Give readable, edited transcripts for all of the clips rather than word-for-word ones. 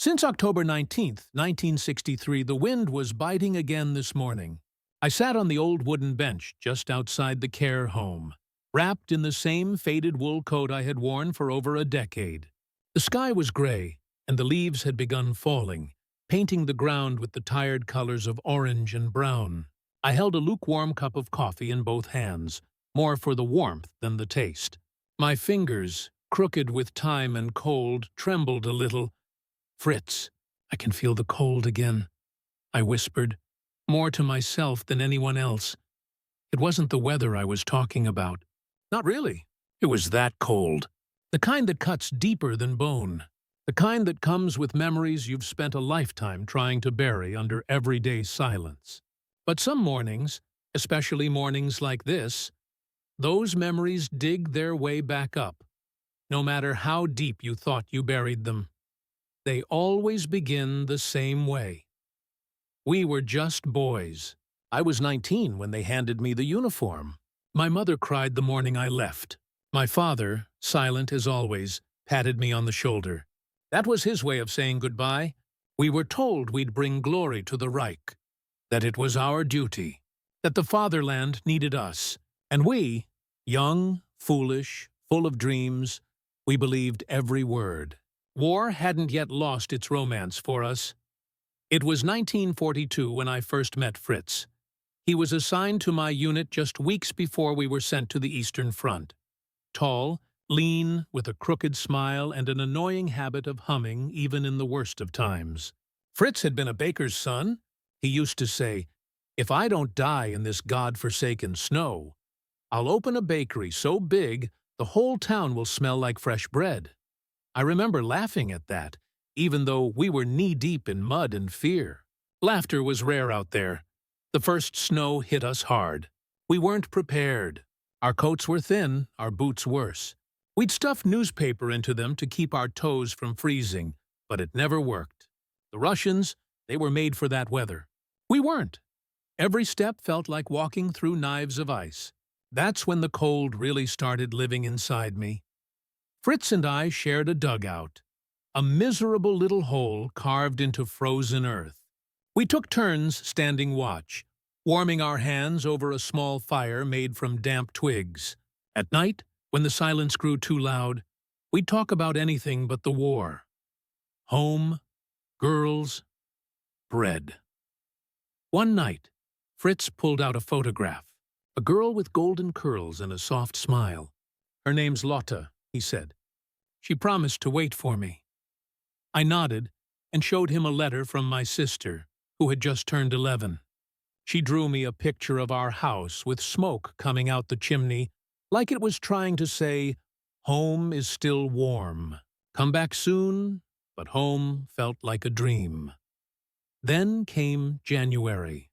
Since October 19th, 1963, the wind was biting again this morning. I sat on the old wooden bench just outside the care home, wrapped in the same faded wool coat I had worn for over a decade. The sky was gray, and the leaves had begun falling, painting the ground with the tired colors of orange and brown. I held a lukewarm cup of coffee in both hands, more for the warmth than the taste. My fingers, crooked with time and cold, trembled a little. "Fritz, I can feel the cold again," I whispered, more to myself than anyone else. It wasn't the weather I was talking about. Not really. It was that cold. The kind that cuts deeper than bone. The kind that comes with memories you've spent a lifetime trying to bury under everyday silence. But some mornings, especially mornings like this, those memories dig their way back up, no matter how deep you thought you buried them. They always begin the same way. We were just boys. I was 19 when they handed me the uniform. My mother cried the morning I left. My father, silent as always, patted me on the shoulder. That was his way of saying goodbye. We were told we'd bring glory to the Reich, that it was our duty, that the fatherland needed us. And we, young, foolish, full of dreams, we believed every word. War hadn't yet lost its romance for us. It was 1942 when I first met Fritz. He was assigned to my unit just weeks before we were sent to the Eastern Front. Tall, lean, with a crooked smile and an annoying habit of humming even in the worst of times. Fritz had been a baker's son. He used to say, "If I don't die in this God-forsaken snow, I'll open a bakery so big the whole town will smell like fresh bread." I remember laughing at that, even though we were knee-deep in mud and fear. Laughter was rare out there. The first snow hit us hard. We weren't prepared. Our coats were thin, our boots worse. We'd stuff newspaper into them to keep our toes from freezing, but it never worked. The Russians, they were made for that weather. We weren't. Every step felt like walking through knives of ice. That's when the cold really started living inside me. Fritz and I shared a dugout, a miserable little hole carved into frozen earth. We took turns standing watch, warming our hands over a small fire made from damp twigs. At night, when the silence grew too loud, we'd talk about anything but the war. Home, girls, bread. One night, Fritz pulled out a photograph. A girl with golden curls and a soft smile. "Her name's Lotta," he said. "She promised to wait for me." I nodded and showed him a letter from my sister, who had just turned 11. She drew me a picture of our house with smoke coming out the chimney, like it was trying to say, "Home is still warm. Come back soon," but home felt like a dream. Then came January.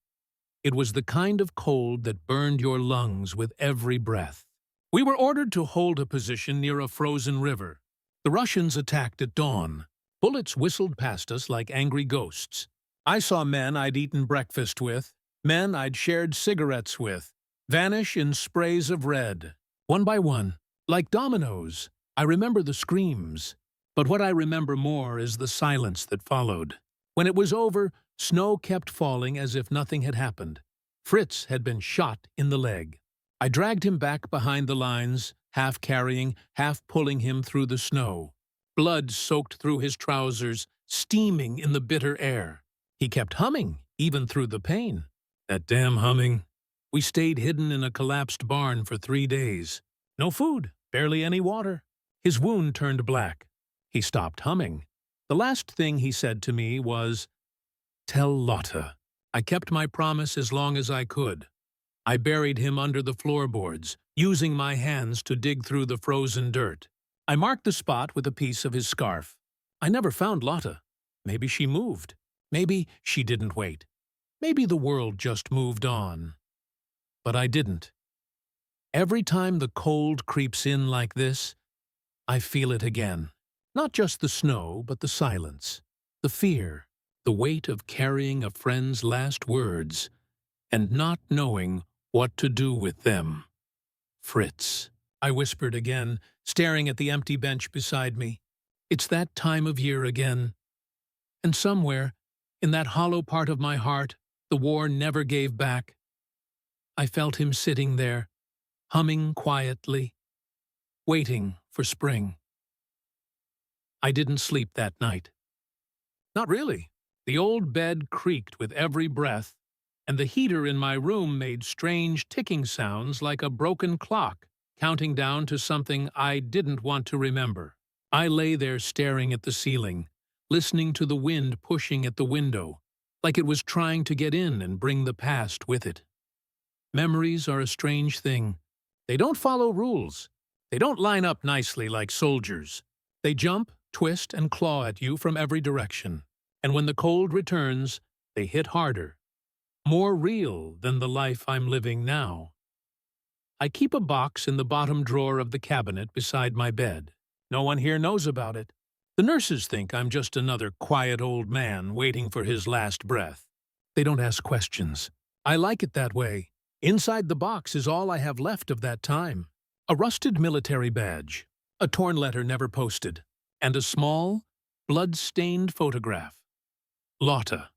It was the kind of cold that burned your lungs with every breath. We were ordered to hold a position near a frozen river. The Russians attacked at dawn. Bullets whistled past us like angry ghosts. I saw men I'd eaten breakfast with, men I'd shared cigarettes with, vanish in sprays of red. One by one, like dominoes. I remember the screams, but what I remember more is the silence that followed. When it was over, snow kept falling as if nothing had happened. Fritz had been shot in the leg. I dragged him back behind the lines, half carrying, half pulling him through the snow. Blood soaked through his trousers, steaming in the bitter air. He kept humming, even through the pain. That damn humming. We stayed hidden in a collapsed barn for 3 days. No food, barely any water. His wound turned black. He stopped humming. The last thing he said to me was, "Tell Lotta." I kept my promise as long as I could. I buried him under the floorboards, using my hands to dig through the frozen dirt. I marked the spot with a piece of his scarf. I never found Lotta. Maybe she moved. Maybe she didn't wait. Maybe the world just moved on. But I didn't. Every time the cold creeps in like this, I feel it again. Not just the snow, but the silence, the fear, the weight of carrying a friend's last words and not knowing what to do with them. "Fritz," I whispered again, staring at the empty bench beside me. "It's that time of year again. And somewhere, in that hollow part of my heart, the war never gave back. I felt him sitting there, humming quietly, waiting for spring. I didn't sleep that night. Not really. The old bed creaked with every breath, and the heater in my room made strange ticking sounds like a broken clock, counting down to something I didn't want to remember. I lay there staring at the ceiling, listening to the wind pushing at the window, like it was trying to get in and bring the past with it. Memories are a strange thing. They don't follow rules. They don't line up nicely like soldiers. They jump, twist, and claw at you from every direction. And when the cold returns, they hit harder. More real than the life I'm living now. I keep a box in the bottom drawer of the cabinet beside my bed. No one here knows about it. The nurses think I'm just another quiet old man waiting for his last breath. They don't ask questions. I like it that way. Inside the box is all I have left of that time. A rusted military badge, a torn letter never posted, and a small, blood-stained photograph. Lotta.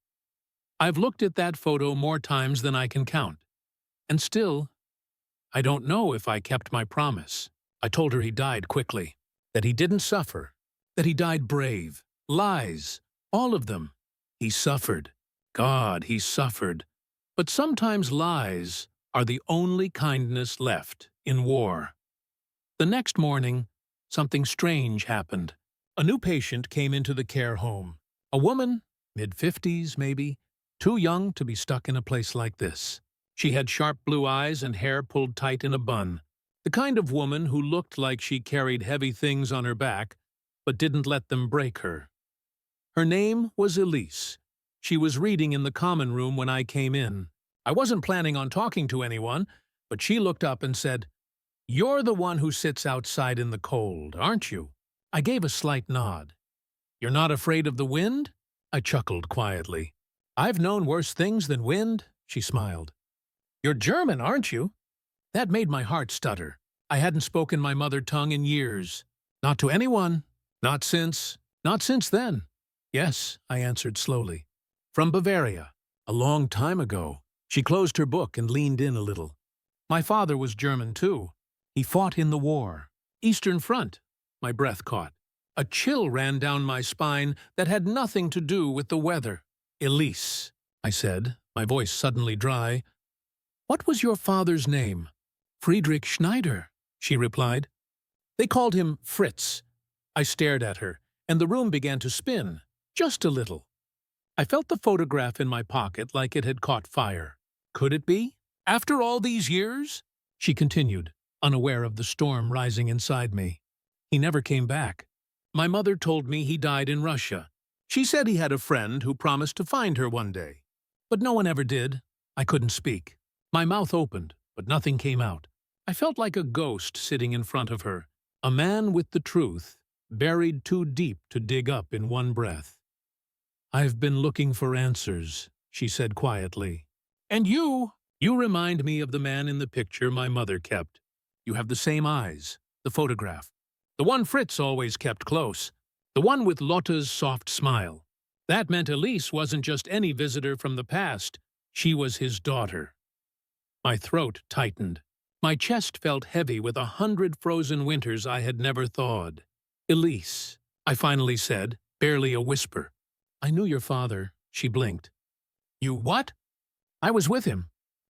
I've looked at that photo more times than I can count. And still, I don't know if I kept my promise. I told her he died quickly, that he didn't suffer, that he died brave. Lies, all of them. He suffered. God, he suffered. But sometimes lies are the only kindness left in war. The next morning, something strange happened. A new patient came into the care home. A woman, mid-50s maybe, too young to be stuck in a place like this. She had sharp blue eyes and hair pulled tight in a bun. The kind of woman who looked like she carried heavy things on her back, but didn't let them break her. Her name was Elise. She was reading in the common room when I came in. I wasn't planning on talking to anyone, but she looked up and said, "You're the one who sits outside in the cold, aren't you?" I gave a slight nod. "You're not afraid of the wind?" I chuckled quietly. "I've known worse things than wind," she smiled. "You're German, aren't you?" That made my heart stutter. I hadn't spoken my mother tongue in years. Not to anyone. Not since then. "Yes," I answered slowly. "From Bavaria. A long time ago." She closed her book and leaned in a little. "My father was German, too. He fought in the war. Eastern Front." My breath caught. A chill ran down my spine that had nothing to do with the weather. "Elise," I said, my voice suddenly dry. "What was your father's name?" "Friedrich Schneider," she replied. "They called him Fritz." I stared at her, and the room began to spin, just a little. I felt the photograph in my pocket like it had caught fire. Could it be? After all these years? She continued, unaware of the storm rising inside me. "He never came back. My mother told me he died in Russia. She said he had a friend who promised to find her one day. But no one ever did." I couldn't speak. My mouth opened, but nothing came out. I felt like a ghost sitting in front of her, a man with the truth, buried too deep to dig up in one breath. "I've been looking for answers," she said quietly. "And you remind me of the man in the picture my mother kept. You have the same eyes, the photograph. The one Fritz always kept close. The one with Lotta's soft smile. That meant Elise wasn't just any visitor from the past. She was his daughter." My throat tightened. My chest felt heavy with 100 frozen winters I had never thawed. "Elise," I finally said, barely a whisper. "I knew your father," she blinked. "You what?" "I was with him.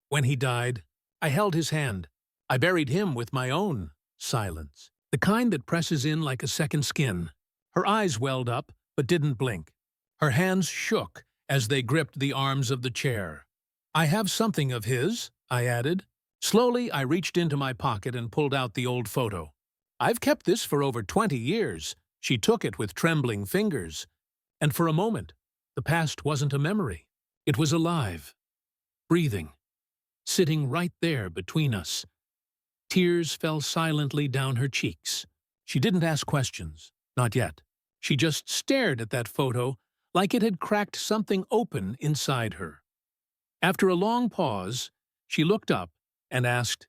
When he died, I held his hand. I buried him with my own silence. The kind that presses in like a second skin." Her eyes welled up, but didn't blink. Her hands shook as they gripped the arms of the chair. "I have something of his," I added. Slowly, I reached into my pocket and pulled out the old photo. "I've kept this for over 20 years. She took it with trembling fingers. And for a moment, the past wasn't a memory. It was alive, breathing, sitting right there between us. Tears fell silently down her cheeks. She didn't ask questions, not yet. She just stared at that photo like it had cracked something open inside her. After a long pause, she looked up and asked,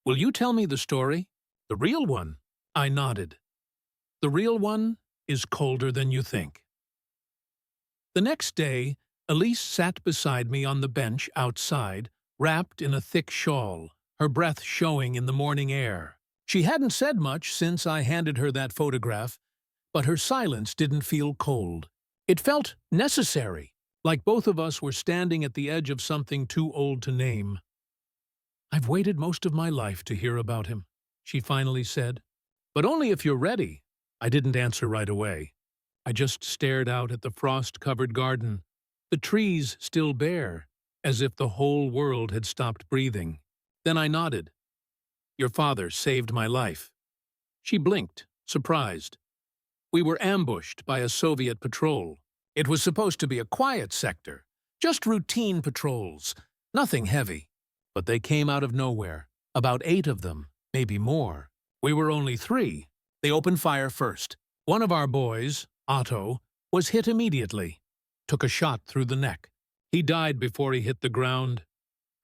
"Will you tell me the story? The real one?" I nodded. "The real one is colder than you think." The next day, Elise sat beside me on the bench outside, wrapped in a thick shawl, her breath showing in the morning air. She hadn't said much since I handed her that photograph, but her silence didn't feel cold. It felt necessary, like both of us were standing at the edge of something too old to name. "I've waited most of my life to hear about him," she finally said. "But only if you're ready." I didn't answer right away. I just stared out at the frost-covered garden, the trees still bare, as if the whole world had stopped breathing. Then I nodded. "Your father saved my life." She blinked, surprised. "We were ambushed by a Soviet patrol. It was supposed to be a quiet sector, just routine patrols, nothing heavy. But they came out of nowhere, about 8 of them, maybe more. We were only 3. They opened fire first. One of our boys, Otto, was hit immediately. Took a shot through the neck. He died before he hit the ground."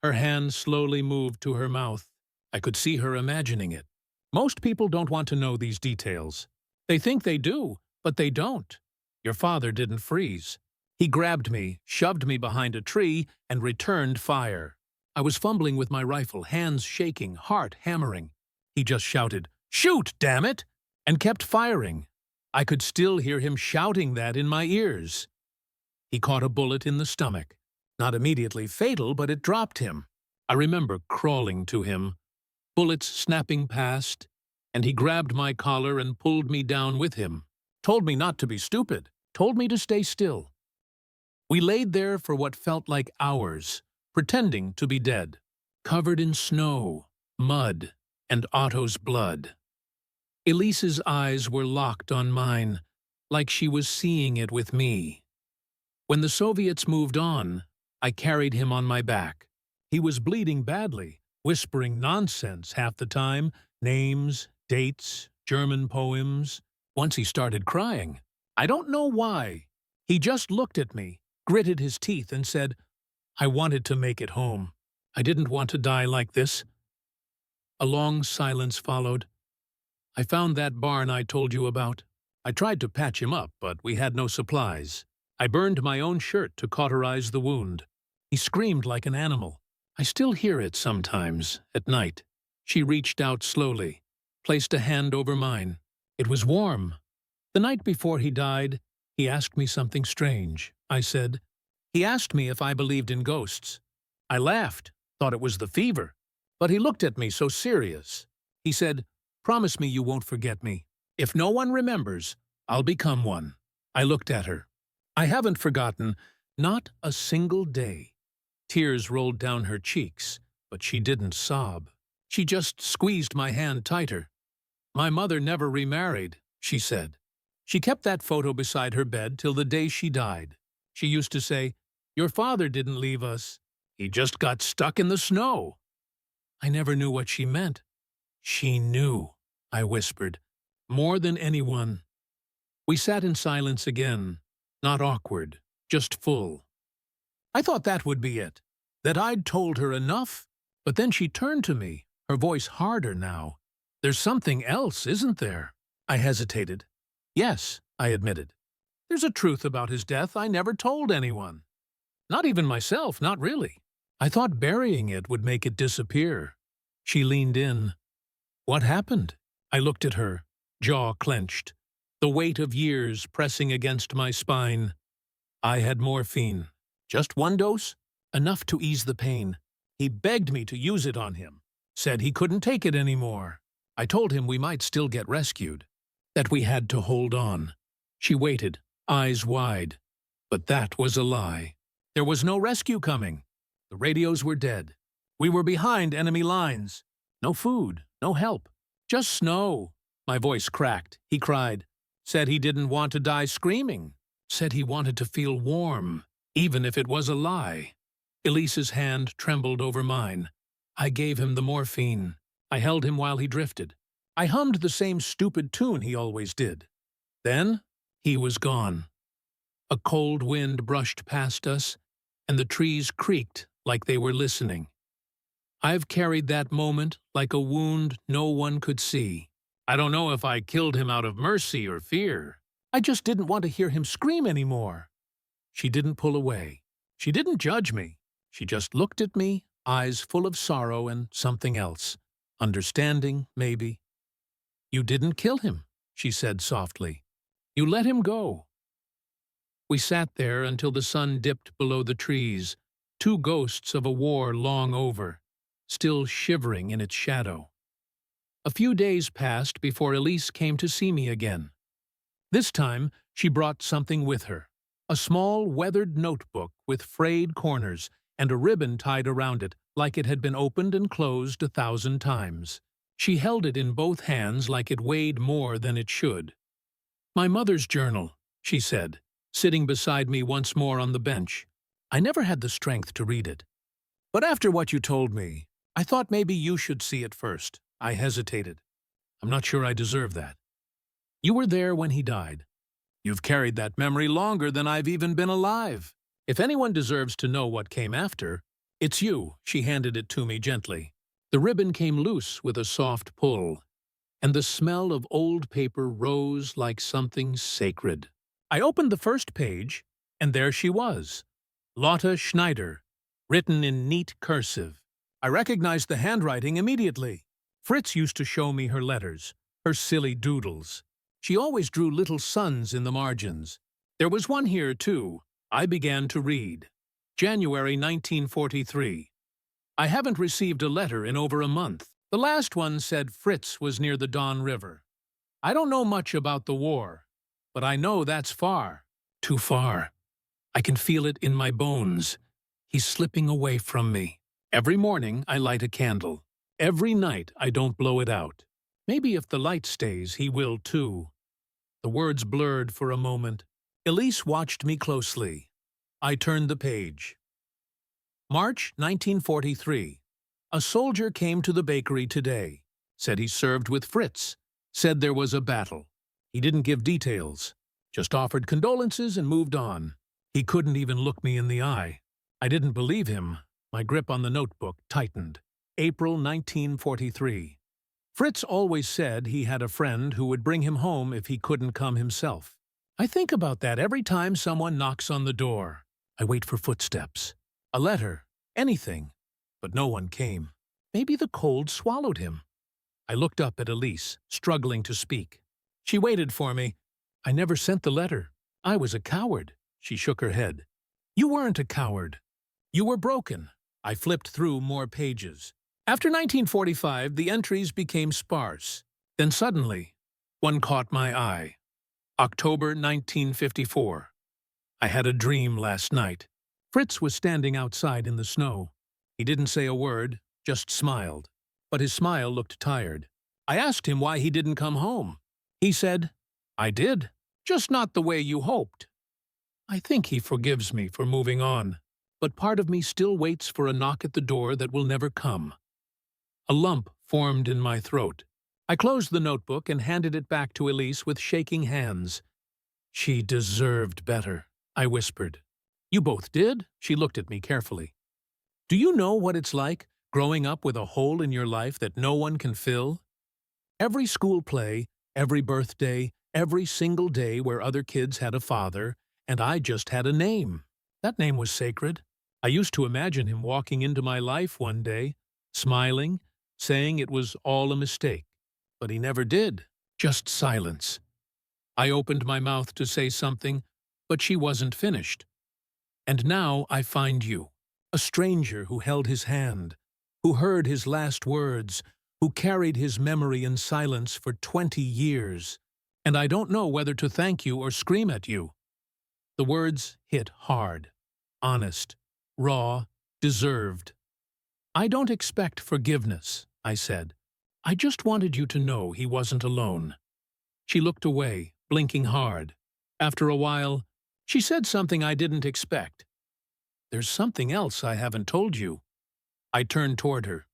Her hand slowly moved to her mouth. I could see her imagining it. Most people don't want to know these details. They think they do, but they don't. Your father didn't freeze. He grabbed me, shoved me behind a tree, and returned fire. I was fumbling with my rifle, hands shaking, heart hammering. He just shouted, "Shoot, damn it!" and kept firing. I could still hear him shouting that in my ears. He caught a bullet in the stomach. Not immediately fatal, but it dropped him. I remember crawling to him, bullets snapping past, and he grabbed my collar and pulled me down with him. Told me not to be stupid, told me to stay still. We laid there for what felt like hours, pretending to be dead, covered in snow, mud, and Otto's blood. Elise's eyes were locked on mine, like she was seeing it with me. When the Soviets moved on, I carried him on my back. He was bleeding badly, whispering nonsense half the time, names, dates, German poems. Once he started crying. I don't know why. He just looked at me, gritted his teeth, and said, "I wanted to make it home. I didn't want to die like this." A long silence followed. "I found that barn I told you about. I tried to patch him up, but we had no supplies. I burned my own shirt to cauterize the wound. He screamed like an animal. I still hear it sometimes, at night." She reached out slowly, placed a hand over mine. It was warm. "The night before he died, he asked me something strange," I said. "He asked me if I believed in ghosts. I laughed, thought it was the fever. But he looked at me so serious. He said, 'Promise me you won't forget me. If no one remembers, I'll become one.'" I looked at her. I haven't forgotten, not a single day. Tears rolled down her cheeks, but she didn't sob. She just squeezed my hand tighter. "My mother never remarried," she said. She kept that photo beside her bed till the day she died. She used to say, "Your father didn't leave us. He just got stuck in the snow." I never knew what she meant. "She knew," I whispered, "more than anyone." We sat in silence again, not awkward, just full. I thought that would be it, that I'd told her enough, but then she turned to me, her voice harder now. "There's something else, isn't there?" I hesitated. "Yes," I admitted. "There's a truth about his death I never told anyone. Not even myself, not really. I thought burying it would make it disappear." She leaned in. "What happened?" I looked at her, jaw clenched, the weight of years pressing against my spine. "I had morphine. Just 1 dose? Enough to ease the pain. He begged me to use it on him. Said he couldn't take it anymore. I told him we might still get rescued. That we had to hold on." She waited, eyes wide. But that was a lie. There was no rescue coming. The radios were dead. We were behind enemy lines. No food, no help. Just snow. My voice cracked. He cried. Said he didn't want to die screaming. Said he wanted to feel warm, even if it was a lie. Elise's hand trembled over mine. I gave him the morphine. I held him while he drifted. I hummed the same stupid tune he always did. Then he was gone. A cold wind brushed past us, and the trees creaked like they were listening. I've carried that moment like a wound no one could see. I don't know if I killed him out of mercy or fear. I just didn't want to hear him scream anymore. She didn't pull away. She didn't judge me. She just looked at me, eyes full of sorrow and something else. Understanding, maybe. "You didn't kill him," she said softly. "You let him go." We sat there until the sun dipped below the trees, two ghosts of a war long over, still shivering in its shadow. A few days passed before Elise came to see me again. This time, she brought something with her, a small, weathered notebook with frayed corners and a ribbon tied around it like it had been opened and closed 1,000 times. She held it in both hands like it weighed more than it should. "My mother's journal," she said, sitting beside me once more on the bench. "I never had the strength to read it. But after what you told me, I thought maybe you should see it first." I hesitated. "I'm not sure I deserve that. You were there when he died. You've carried that memory longer than I've even been alive. If anyone deserves to know what came after, it's you." She handed it to me gently. The ribbon came loose with a soft pull, and the smell of old paper rose like something sacred. I opened the first page, and there she was, Lotta Schneider, written in neat cursive. I recognized the handwriting immediately. Fritz used to show me her letters, her silly doodles. She always drew little suns in the margins. There was one here, too. I began to read. January 1943. I haven't received a letter in over a month. The last one said Fritz was near the Don River. I don't know much about the war, but I know that's far. Too far. I can feel it in my bones. He's slipping away from me. Every morning I light a candle. Every night I don't blow it out. Maybe if the light stays, he will too. The words blurred for a moment. Elise watched me closely. I turned the page. March 1943. A soldier came to the bakery today. Said he served with Fritz. Said there was a battle. He didn't give details. Just offered condolences and moved on. He couldn't even look me in the eye. I didn't believe him. My grip on the notebook tightened. April 1943. Fritz always said he had a friend who would bring him home if he couldn't come himself. I think about that every time someone knocks on the door. I wait for footsteps. A letter. Anything. But no one came. Maybe the cold swallowed him. I looked up at Elise, struggling to speak. She waited for me. "I never sent the letter. I was a coward." She shook her head. "You weren't a coward. You were broken." I flipped through more pages. After 1945, the entries became sparse. Then suddenly, one caught my eye. October 1954. I had a dream last night. Fritz was standing outside in the snow. He didn't say a word, just smiled. But his smile looked tired. I asked him why he didn't come home. He said, "I did, just not the way you hoped." I think he forgives me for moving on, but part of me still waits for a knock at the door that will never come. A lump formed in my throat. I closed the notebook and handed it back to Elise with shaking hands. "She deserved better," I whispered. "You both did?" She looked at me carefully. "Do you know what it's like, growing up with a hole in your life that no one can fill? Every school play, every birthday, every single day where other kids had a father, and I just had a name. That name was sacred. I used to imagine him walking into my life one day, smiling, saying it was all a mistake. But he never did. Just silence. I opened my mouth to say something, but she wasn't finished. And now I find you, a stranger who held his hand, who heard his last words, who carried his memory in silence for 20 years. And I don't know whether to thank you or scream at you." The words hit hard, honest, raw, deserved. "I don't expect forgiveness," I said. "I just wanted you to know he wasn't alone." She looked away, blinking hard. After a while, she said something I didn't expect. "There's something else I haven't told you." I turned toward her.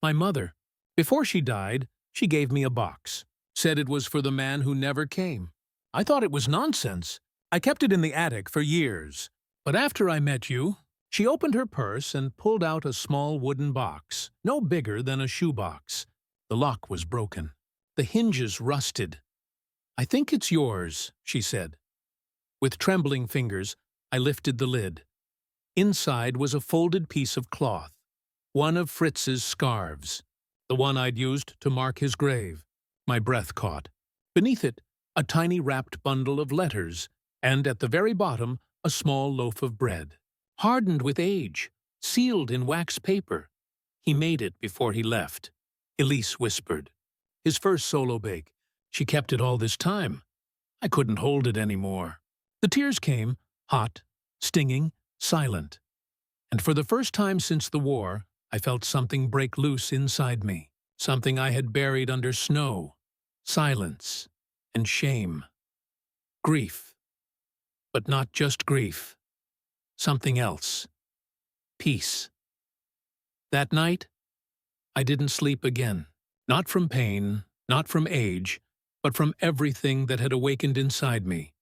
"My mother, before she died, she gave me a box. Said it was for the man who never came. I thought it was nonsense. I kept it in the attic for years. But after I met you, she opened her purse and pulled out a small wooden box, no bigger than a shoebox. The lock was broken. The hinges rusted. "I think it's yours," she said. With trembling fingers, I lifted the lid. Inside was a folded piece of cloth, one of Fritz's scarves, the one I'd used to mark his grave. My breath caught. Beneath it, a tiny wrapped bundle of letters, and at the very bottom, a small loaf of bread, hardened with age, sealed in wax paper. He made it before he left, Elise whispered. His first solo bake. She kept it all this time. I couldn't hold it anymore. The tears came, hot, stinging, silent. And for the first time since the war, I felt something break loose inside me, something I had buried under snow, silence, and shame. Grief. But not just grief. Something else. Peace. That night, I didn't sleep again. Not from pain, not from age, but from everything that had awakened inside me.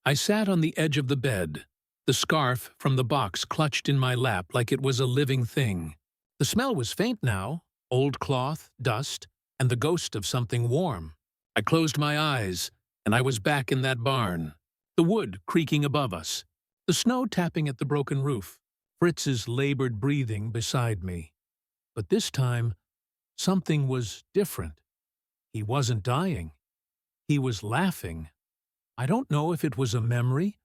I sat on the edge of the bed, the scarf from the box clutched in my lap like it was a living thing. The smell was faint now, old cloth, dust, and the ghost of something warm. I closed my eyes, and I was back in that barn, the wood creaking above us, the snow tapping at the broken roof, Fritz's labored breathing beside me. But this time, something was different. He wasn't dying. He was laughing. I don't know if it was a memory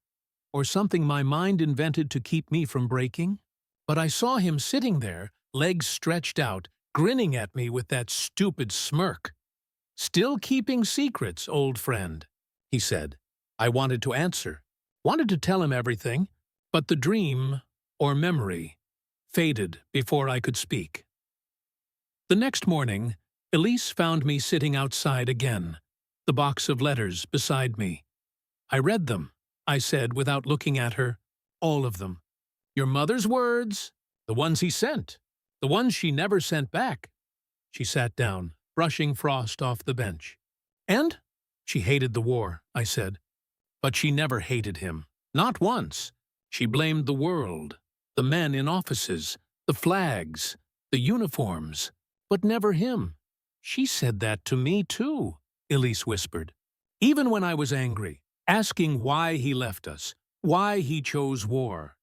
or something my mind invented to keep me from breaking, but I saw him sitting there, legs stretched out, grinning at me with that stupid smirk. "Still keeping secrets, old friend," he said. I wanted to answer, wanted to tell him everything, but the dream, or memory, faded before I could speak. The next morning, Elise found me sitting outside again, the box of letters beside me. "I read them," I said without looking at her. "All of them. Your mother's words, the ones he sent, the ones she never sent back." She sat down, brushing frost off the bench. "And?" "She hated the war," I said. "But she never hated him. Not once. She blamed the world, the men in offices, the flags, the uniforms, but never him." "She said that to me, too," Elise whispered. "Even when I was angry, asking why he left us, why he chose war.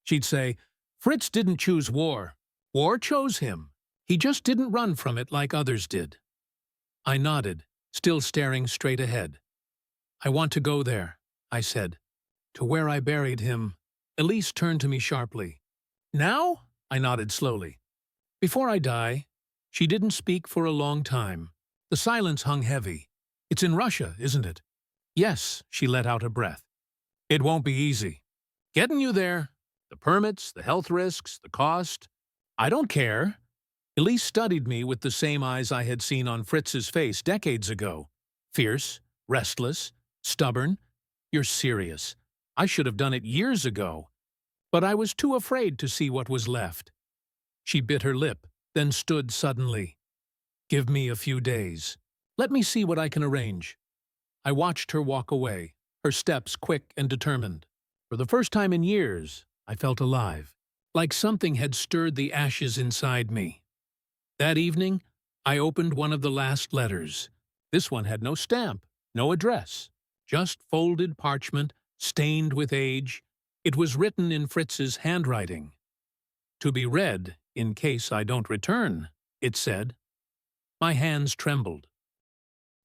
She'd say, 'Fritz didn't choose war. War chose him. He just didn't run from it like others did.'" I nodded, still staring straight ahead. "I want to go there," I said. "To where I buried him." Elise turned to me sharply. "Now?" I nodded slowly. "Before I die." She didn't speak for a long time. The silence hung heavy. "It's in Russia, isn't it?" "Yes," she let out a breath. "It won't be easy. Getting you there. The permits, the health risks, the cost. I don't care." Elise studied me with the same eyes I had seen on Fritz's face decades ago. Fierce, restless, stubborn. "You're serious. I should have done it years ago. But I was too afraid to see what was left." She bit her lip, then stood suddenly. "Give me a few days. Let me see what I can arrange." I watched her walk away, her steps quick and determined. For the first time in years, I felt alive, like something had stirred the ashes inside me. That evening, I opened one of the last letters. This one had no stamp, no address, just folded parchment, stained with age. It was written in Fritz's handwriting. "To be read in case I don't return," it said. My hands trembled.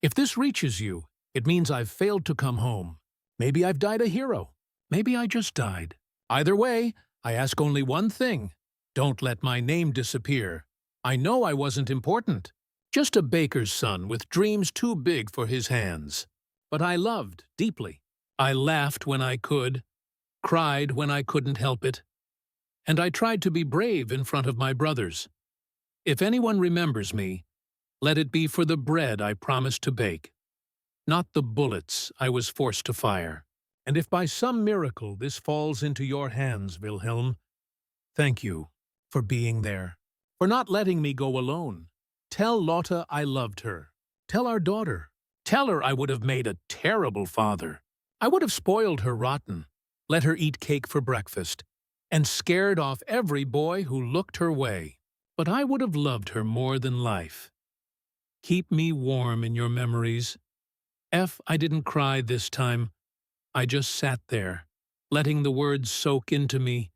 "If this reaches you, it means I've failed to come home. Maybe I've died a hero. Maybe I just died. Either way, I ask only one thing. Don't let my name disappear. I know I wasn't important. Just a baker's son with dreams too big for his hands. But I loved deeply. I laughed when I could, cried when I couldn't help it. And I tried to be brave in front of my brothers. If anyone remembers me, let it be for the bread I promised to bake, not the bullets I was forced to fire. And if by some miracle this falls into your hands, Wilhelm, thank you for being there, for not letting me go alone. Tell Lotta I loved her. Tell our daughter. Tell her I would have made a terrible father. I would have spoiled her rotten, let her eat cake for breakfast, and scared off every boy who looked her way. But I would have loved her more than life. Keep me warm in your memories. I didn't cry this time. I just sat there, letting the words soak into me,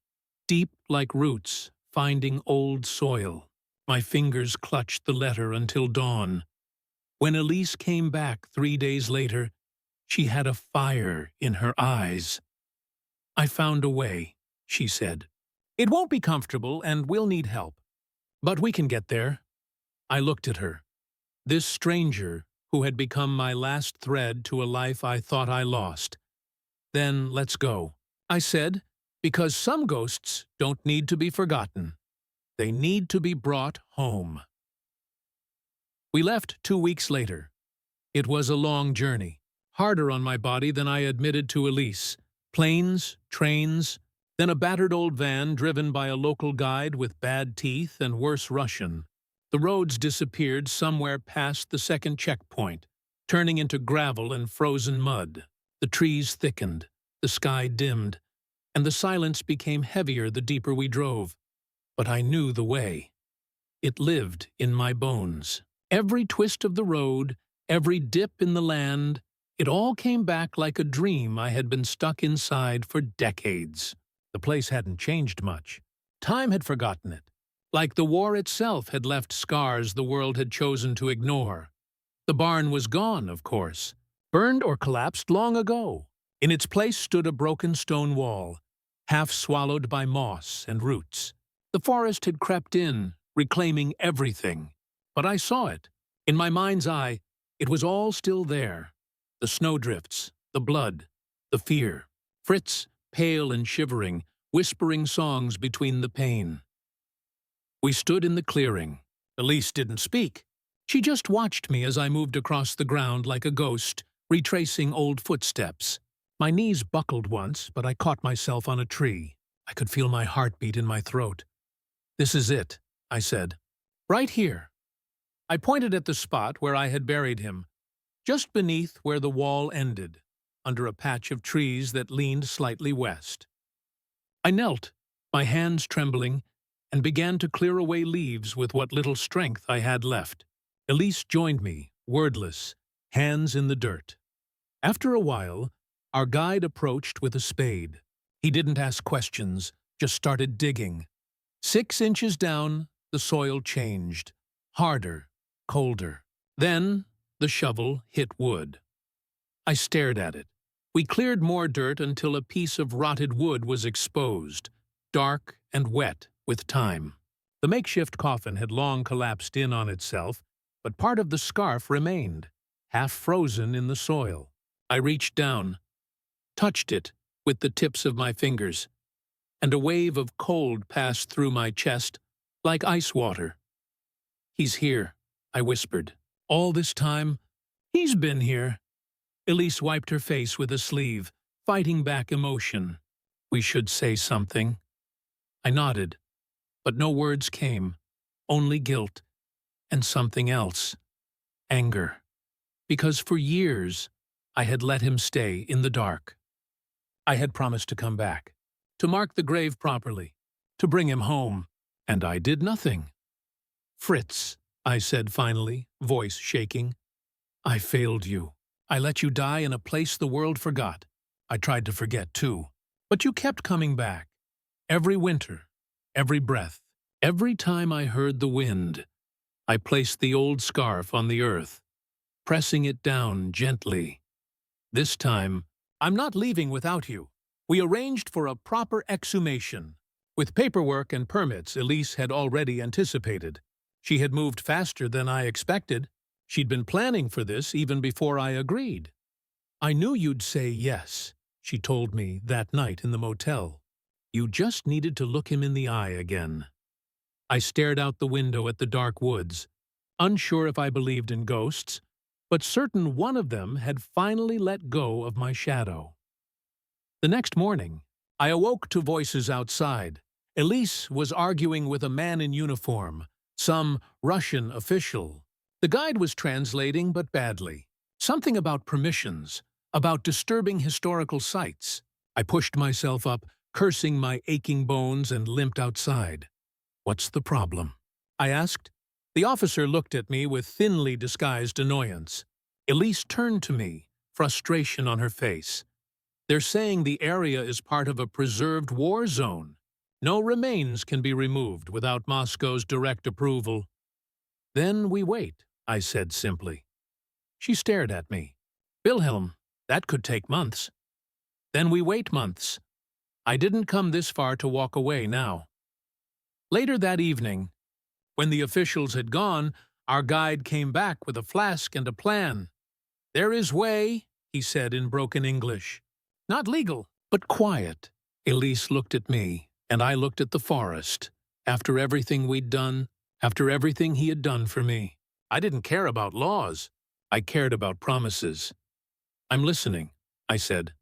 deep like roots finding old soil. My fingers clutched the letter until dawn. When Elise came back 3 days later, she had a fire in her eyes. "I found a way," she said. "It won't be comfortable and we'll need help. But we can get there." I looked at her. This stranger who had become my last thread to a life I thought I lost. "Then let's go," I said, "because some ghosts don't need to be forgotten. They need to be brought home." We left 2 weeks later. It was a long journey, harder on my body than I admitted to Elise. Planes, trains, then a battered old van driven by a local guide with bad teeth and worse Russian. The roads disappeared somewhere past the second checkpoint, turning into gravel and frozen mud. The trees thickened, the sky dimmed, and the silence became heavier the deeper we drove. But I knew the way. It lived in my bones. Every twist of the road, every dip in the land, it all came back like a dream I had been stuck inside for decades. The place hadn't changed much. Time had forgotten it, like the war itself had left scars the world had chosen to ignore. The barn was gone, of course, burned or collapsed long ago. In its place stood a broken stone wall, half swallowed by moss and roots. The forest had crept in, reclaiming everything. But I saw it. In my mind's eye, it was all still there. The snowdrifts, the blood, the fear. Fritz, pale and shivering, whispering songs between the pain. We stood in the clearing. Elise didn't speak. She just watched me as I moved across the ground like a ghost, retracing old footsteps. My knees buckled once, but I caught myself on a tree. I could feel my heartbeat in my throat. "This is it," I said. "Right here." I pointed at the spot where I had buried him, just beneath where the wall ended, under a patch of trees that leaned slightly west. I knelt, my hands trembling, and began to clear away leaves with what little strength I had left. Elise joined me, wordless, hands in the dirt. After a while, our guide approached with a spade. He didn't ask questions, just started digging. 6 inches down, the soil changed, harder, colder. Then the shovel hit wood. I stared at it. We cleared more dirt until a piece of rotted wood was exposed, dark and wet with time. The makeshift coffin had long collapsed in on itself, but part of the scarf remained, half frozen in the soil. I reached down, touched it with the tips of my fingers, and a wave of cold passed through my chest like ice water. "He's here," I whispered. "All this time, he's been here." Elise wiped her face with a sleeve, fighting back emotion. "We should say something." I nodded, but no words came, only guilt, and something else. Anger. Because for years, I had let him stay in the dark. I had promised to come back, to mark the grave properly, to bring him home, and I did nothing. "Fritz," I said finally, voice shaking, "I failed you. I let you die in a place the world forgot. I tried to forget, too. But you kept coming back. Every winter, every breath, every time I heard the wind, I placed the old scarf on the earth, pressing it down gently. This time, I'm not leaving without you. We arranged for a proper exhumation. With paperwork and permits Elise had already anticipated. She had moved faster than I expected. She'd been planning for this even before I agreed. "I knew you'd say yes," she told me that night in the motel. "You just needed to look him in the eye again." I stared out the window at the dark woods, unsure if I believed in ghosts, but certain one of them had finally let go of my shadow. The next morning, I awoke to voices outside. Elise was arguing with a man in uniform, some Russian official. The guide was translating, but badly. Something about permissions, about disturbing historical sites. I pushed myself up, cursing my aching bones, and limped outside. "What's the problem?" I asked. The officer looked at me with thinly disguised annoyance. Elise turned to me, frustration on her face. They're saying the area is part of a preserved war zone. No remains can be removed without Moscow's direct approval. Then we wait, I said simply. She stared at me. Wilhelm, that could take months. Then we wait months. I didn't come this far to walk away now. Later that evening, when the officials had gone, our guide came back with a flask and a plan. There is way, he said in broken English. Not legal, but quiet. Elise looked at me, and I looked at the forest. After everything we'd done, after everything he had done for me, I didn't care about laws. I cared about promises. I'm listening, I said.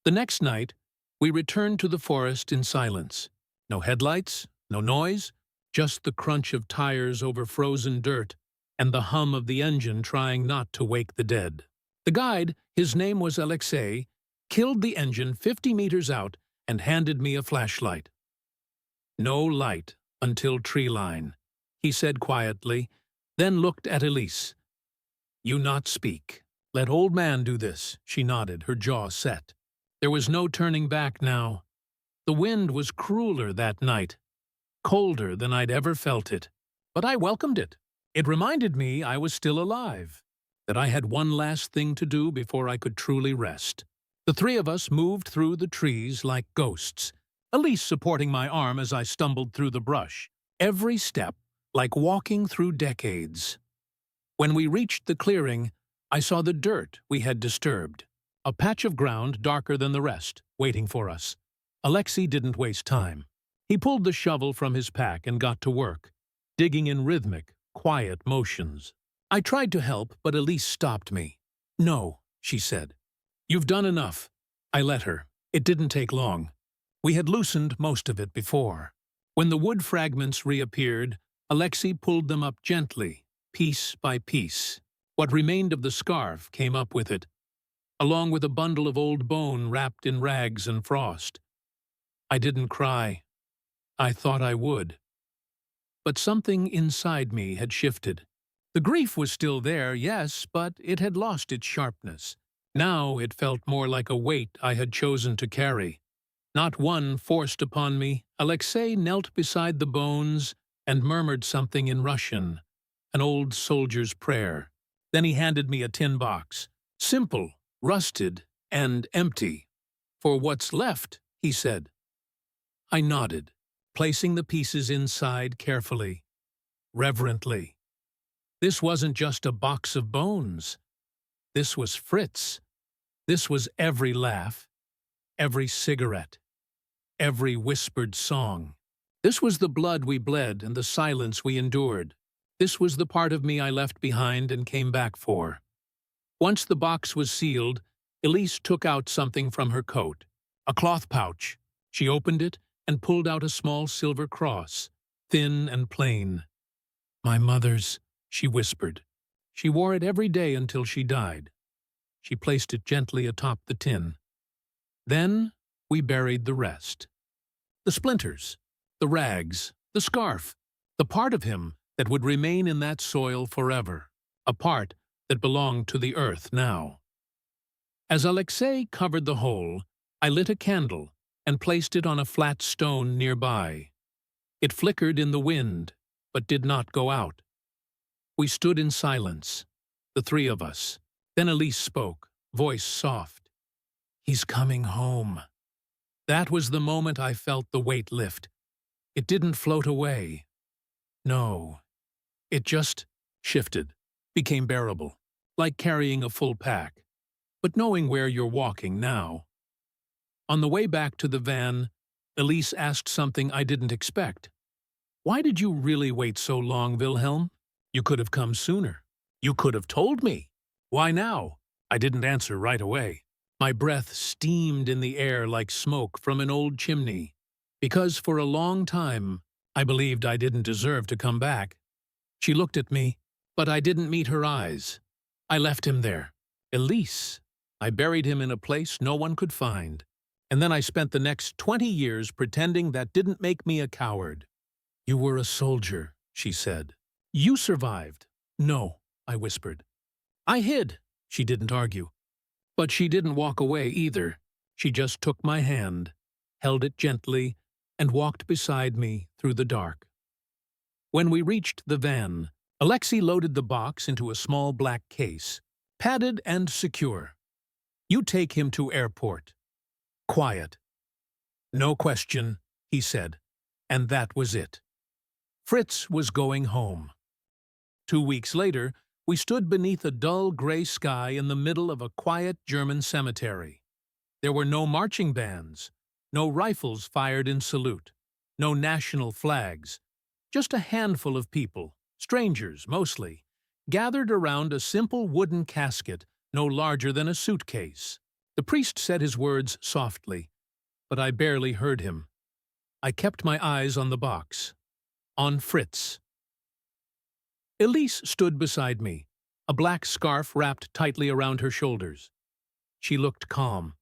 The next night, we returned to the forest in silence. No headlights, no noise, just the crunch of tires over frozen dirt and the hum of the engine trying not to wake the dead. The guide, his name was Alexei, killed the engine 50 meters out and handed me a flashlight. No light until tree line, he said quietly, then looked at Elise. You not speak. Let old man do this, she nodded, her jaw set. There was no turning back now. The wind was crueler that night, colder than I'd ever felt it. But I welcomed it. It reminded me I was still alive, that I had one last thing to do before I could truly rest. The three of us moved through the trees like ghosts, Elise supporting my arm as I stumbled through the brush, every step like walking through decades. When we reached the clearing, I saw the dirt we had disturbed, a patch of ground darker than the rest, waiting for us. Alexei didn't waste time. He pulled the shovel from his pack and got to work, digging in rhythmic, quiet motions. I tried to help, but Elise stopped me. No, she said. You've done enough. I let her. It didn't take long. We had loosened most of it before. When the wood fragments reappeared, Alexei pulled them up gently, piece by piece. What remained of the scarf came up with it, along with a bundle of old bone wrapped in rags and frost. I didn't cry. I thought I would. But something inside me had shifted. The grief was still there, yes, but it had lost its sharpness. Now it felt more like a weight I had chosen to carry. Not one forced upon me, Alexei knelt beside the bones and murmured something in Russian, an old soldier's prayer. Then he handed me a tin box, simple, rusted, and empty. For what's left, he said. I nodded, placing the pieces inside carefully, reverently. This wasn't just a box of bones. This was Fritz. This was every laugh, every cigarette, every whispered song. This was the blood we bled and the silence we endured. This was the part of me I left behind and came back for. Once the box was sealed, Elise took out something from her coat, a cloth pouch. She opened it and pulled out a small silver cross, thin and plain. My mother's, she whispered. She wore it every day until she died. She placed it gently atop the tin. Then we buried the rest. The splinters, the rags, the scarf, the part of him that would remain in that soil forever, a part that belonged to the earth now. As Alexei covered the hole, I lit a candle and placed it on a flat stone nearby. It flickered in the wind, but did not go out. We stood in silence, the three of us. Then Elise spoke, voice soft. He's coming home. That was the moment I felt the weight lift. It didn't float away. No, it just shifted, became bearable, like carrying a full pack, but knowing where you're walking now. On the way back to the van, Elise asked something I didn't expect. Why did you really wait so long, Wilhelm? You could have come sooner. You could have told me. Why now? I didn't answer right away. My breath steamed in the air like smoke from an old chimney, because for a long time I believed I didn't deserve to come back. She looked at me, but I didn't meet her eyes. I left him there. Elise. I buried him in a place no one could find. And then I spent the next 20 years pretending that didn't make me a coward. You were a soldier, she said. You survived. No, I whispered. I hid. She didn't argue. But she didn't walk away either. She just took my hand, held it gently, and walked beside me through the dark. When we reached the van, Alexei loaded the box into a small black case, padded and secure. "You take him to airport. Quiet. No question," he said, and that was it. Fritz was going home. 2 weeks later, we stood beneath a dull gray sky in the middle of a quiet German cemetery. There were no marching bands, no rifles fired in salute, no national flags, just a handful of people, strangers mostly, gathered around a simple wooden casket no larger than a suitcase. The priest said his words softly, but I barely heard him. I kept my eyes on the box, on Fritz. Elise stood beside me, a black scarf wrapped tightly around her shoulders. She looked calm,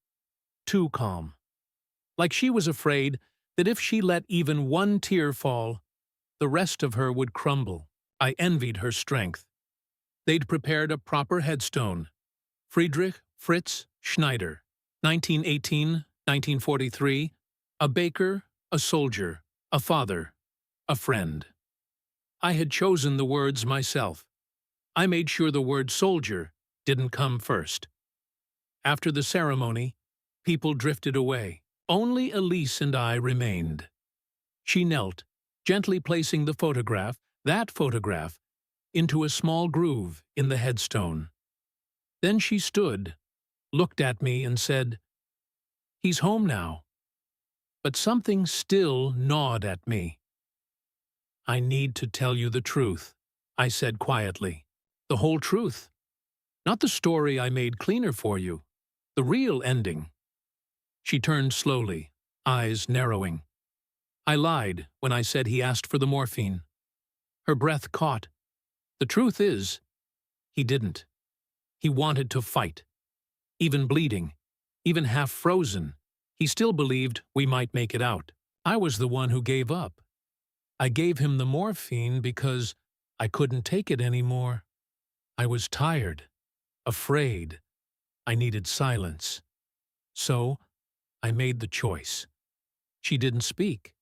too calm, like she was afraid that if she let even one tear fall, the rest of her would crumble. I envied her strength. They'd prepared a proper headstone. Friedrich Fritz Schneider, 1918–1943, a baker, a soldier, a father, a friend. I had chosen the words myself. I made sure the word soldier didn't come first. After the ceremony, people drifted away. Only Elise and I remained. She knelt, gently placing the photograph, that photograph, into a small groove in the headstone. Then she stood, looked at me and said, "He's home now." But something still gnawed at me. "I need to tell you the truth," I said quietly. "The whole truth. Not the story I made cleaner for you. The real ending." She turned slowly, eyes narrowing. I lied when I said he asked for the morphine. Her breath caught. The truth is, he didn't. He wanted to fight. Even bleeding, even half frozen, he still believed we might make it out. I was the one who gave up. I gave him the morphine because I couldn't take it anymore. I was tired, afraid. I needed silence. So, I made the choice. She didn't speak.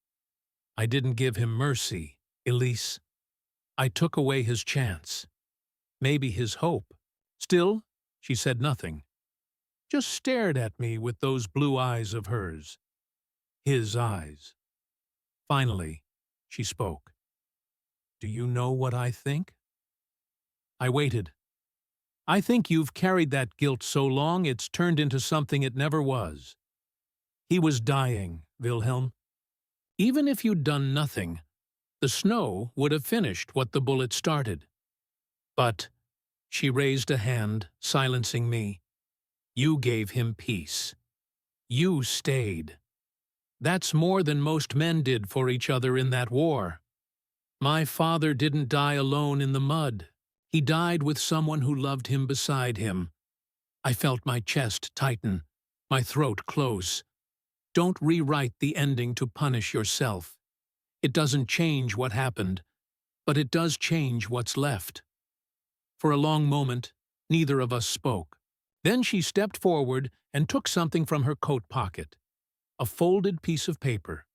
I didn't give him mercy, Elise. I took away his chance. Maybe his hope. Still, she said nothing. Just stared at me with those blue eyes of hers. His eyes. Finally, she spoke. "Do you know what I think?" I waited. "I think you've carried that guilt so long it's turned into something it never was. He was dying, Wilhelm. Even if you'd done nothing, the snow would have finished what the bullet started. But," she raised a hand, silencing me, "you gave him peace. You stayed. That's more than most men did for each other in that war. My father didn't die alone in the mud. He died with someone who loved him beside him." I felt my chest tighten, my throat close. Don't rewrite the ending to punish yourself. It doesn't change what happened, but it does change what's left. For a long moment, neither of us spoke. Then she stepped forward and took something from her coat pocket. A folded piece of paper.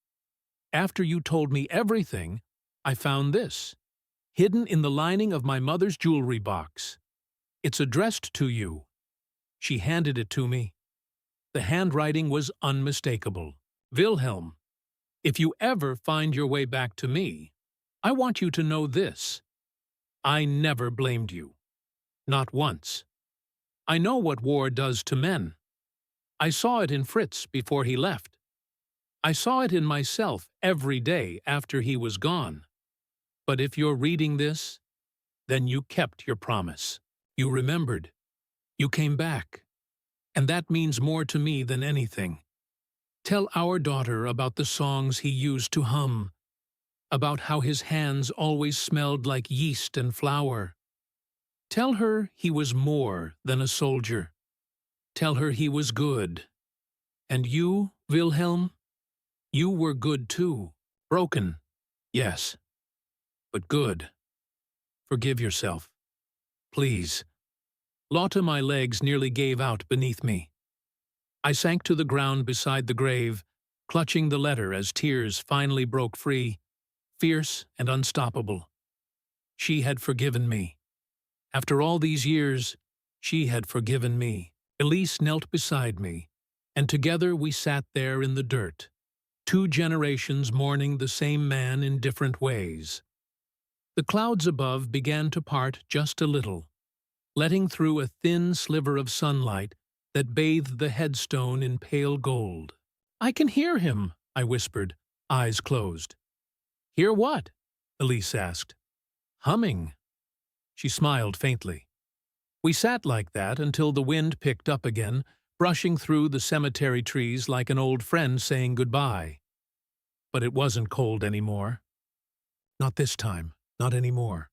"After you told me everything, I found this, hidden in the lining of my mother's jewelry box. It's addressed to you." She handed it to me. The handwriting was unmistakable. "Wilhelm, if you ever find your way back to me, I want you to know this. I never blamed you. Not once. I know what war does to men. I saw it in Fritz before he left. I saw it in myself every day after he was gone. But if you're reading this, then you kept your promise. You remembered. You came back. And that means more to me than anything. Tell our daughter about the songs he used to hum, about how his hands always smelled like yeast and flour. Tell her he was more than a soldier. Tell her he was good. And you, Wilhelm, you were good too. Broken, yes, but good. Forgive yourself. Please." Lotta, my legs nearly gave out beneath me. I sank to the ground beside the grave, clutching the letter as tears finally broke free, fierce and unstoppable. She had forgiven me. After all these years, she had forgiven me. Elise knelt beside me, and together we sat there in the dirt, 2 generations mourning the same man in different ways. The clouds above began to part just a little, letting through a thin sliver of sunlight that bathed the headstone in pale gold. "I can hear him," I whispered, eyes closed. "Hear what?" Elise asked. "Humming." She smiled faintly. We sat like that until the wind picked up again, brushing through the cemetery trees like an old friend saying goodbye. But it wasn't cold anymore. Not this time, not anymore.